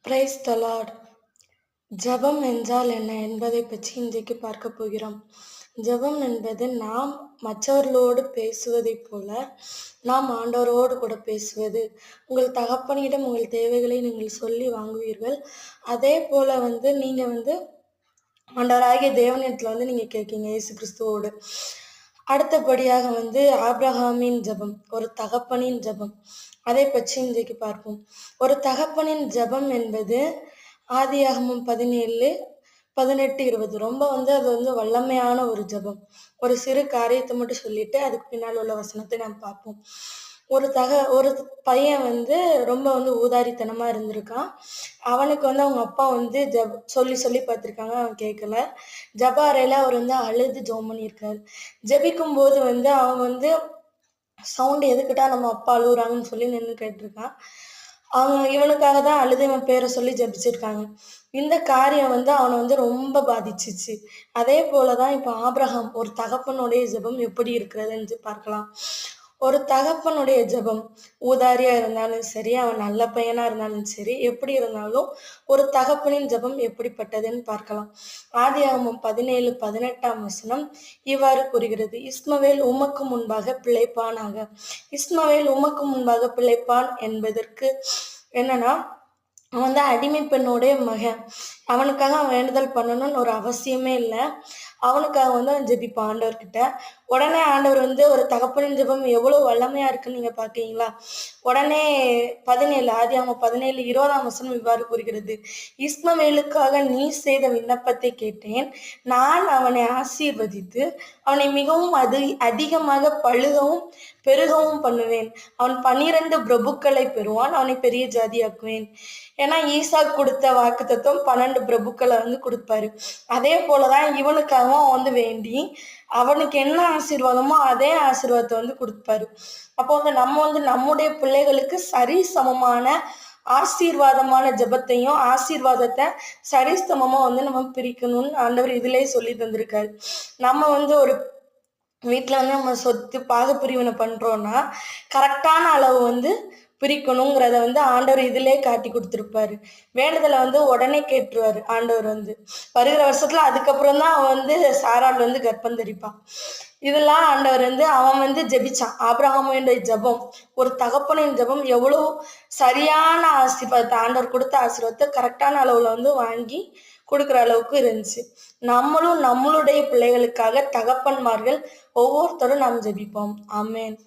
Praise the Lord. ஜெபம் என்றால் என்ன என்பதை பற்றி இன்றைக்கு பார்க்க போகிறோம். ஜெபம் என்பது நாம் மற்றவர்களோடு பேசுவதைப் போல நாம் ஆண்டவரோடு கூட பேசுவது. உங்கள் தகப்பனிடம் உங்கள் தேவைகளை நீங்கள் சொல்லி வாங்குவீர்கள். அதே போல நீங்கள் ஆண்டவராகிய தேவனிடத்தில் நீங்கள் கேட்கீங்க இயேசு கிறிஸ்துவோடு. அடுத்தபடியாக ஆபிரகாமின் ஜெபம், ஒரு தகப்பனின் ஜெபம், அதை பற்றி இன்றைக்கு பார்ப்போம். ஒரு தகப்பனின் ஜெபம் என்பது ஆதியாகமம் 17:18-20 ரொம்ப அது வல்லமையான ஒரு ஜெபம். ஒரு சிறு காரியத்தை மட்டும் சொல்லிட்டு அதுக்கு பின்னால் உள்ள வசனத்தை நாம் பார்ப்போம். ஒரு பையன் ரொம்ப ஊதாரித்தனமா இருந்திருக்கான். அவனுக்கு அவங்க அப்பா சொல்லி பார்த்திருக்காங்க, அவன் கேட்கல. ஜெப அறையில அவர் அழுது ஜெபம் பண்ணியிருக்காரு. ஜெபிக்கும் போது அவன் சவுண்ட் எதுக்கிட்டா நம்ம அப்பா அழுகுறாங்கன்னு சொல்லி நின்று கேட்டிருக்கான். அவங்க இவனுக்காக தான் அழுது இவன் பேரை சொல்லி ஜெபிச்சிருக்காங்க. இந்த காரியம் அவனை ரொம்ப பாதிச்சிச்சு. அதே போலதான் இப்ப ஆபிரகாம், ஒரு தகப்பனுடைய ஜெபம் எப்படி இருக்கிறது என்று பார்க்கலாம். ஒரு தகப்பனுடைய ஜெபம் ஊதாரியா இருந்தாலும் சரி, அவன் நல்ல பையனா இருந்தாலும் சரி, எப்படி இருந்தாலும் ஒரு தகப்பனின் ஜெபம் எப்படிப்பட்டதுன்னு பார்க்கலாம். ஆதியாகமம் 17:18 இவ்வாறு கூறுகிறது: இஸ்மவேல் உமக்கு முன்பாக பிழைப்பானாக. இஸ்மவேல் உமக்கு முன்பாக பிழைப்பான் என்பதற்கு என்னன்னா, அவன் அடிமை பெண்ணுடைய மகன். அவனுக்காக அவன் வேண்டுதல் பண்ணணும்னு ஒரு அவசியமே இல்லை. அவனுக்காக அவன் ஜெபிப்பான் ஆண்டவர்கிட்ட. உடனே ஆண்டவர் ஒரு தகப்பனின் ஜெபம் எவ்வளவு வல்லமையா இருக்குன்னு நீங்க பாக்கீங்களா? உடனே ஆதியாகமம் 17:20 இவ்வாறு கூறுகிறது: இஸ்மவேலுக்காக நீ செய்த விண்ணப்பத்தை கேட்டேன். நான் அவனை ஆசீர்வதித்து அவனை மிகவும் அதிகமாக பழுகவும் பெருகவும் பண்ணுவேன். அவன் 12 பிரபுக்களை பெறுவான். அவனை பெரிய ஜாதியாக்குவேன். ஏன்னா ஈசாக் கொடுத்த வாக்குத்தத்தம் 12 பிரபுக்களை கொடுப்பாரு. அதே போலதான் இவனுக்காகவும் வேண்டி அவனுக்கு என்ன ஆசீர்வாதமோ அதே ஆசீர்வாதத்தை கொடுப்பாரு. அப்போ நம்ம நம்முடைய பிள்ளைகளுக்கு சரி சமமான ஆசீர்வாதமான ஜெபத்தையும் ஆசீர்வாதத்தை சரிசமமா நம்ம பிரிக்கணும்னு ஆண்டவர் இதிலே சொல்லி தந்திருக்காரு. நம்ம ஒரு வீட்டுல நம்ம சொத்து பாகப்பிரிவினை பண்றோம்னா கரெக்டான அளவு பிரிக்கணுங்கிறத ஆண்டவர் இதிலே காட்டி கொடுத்துருப்பாரு. வேண்டுதலை உடனே கேட்டுருவாரு ஆண்டவர். வருகிற வருஷத்துல அதுக்கப்புறம் தான் அவன் சாராள் கர்ப்பம் தரிப்பான். இதெல்லாம் ஆண்டவர் அவன் ஜெபிச்சான். ஆபிரகாமுடைய ஜெபம், ஒரு தகப்பனின் ஜெபம் எவ்வளவு சரியான ஆசீர்வாதத்தை, ஆண்டவர் கொடுத்த ஆசீர்வாதத்தை கரெக்டான அளவுல வாங்கி கொடுக்குற அளவுக்கு இருந்துச்சு. நம்மளும் நம்மளுடைய பிள்ளைகளுக்காக தகப்பன்மார்கள் ஒவ்வொருத்தரும் நாம் ஜெபிப்போம். ஆமென்.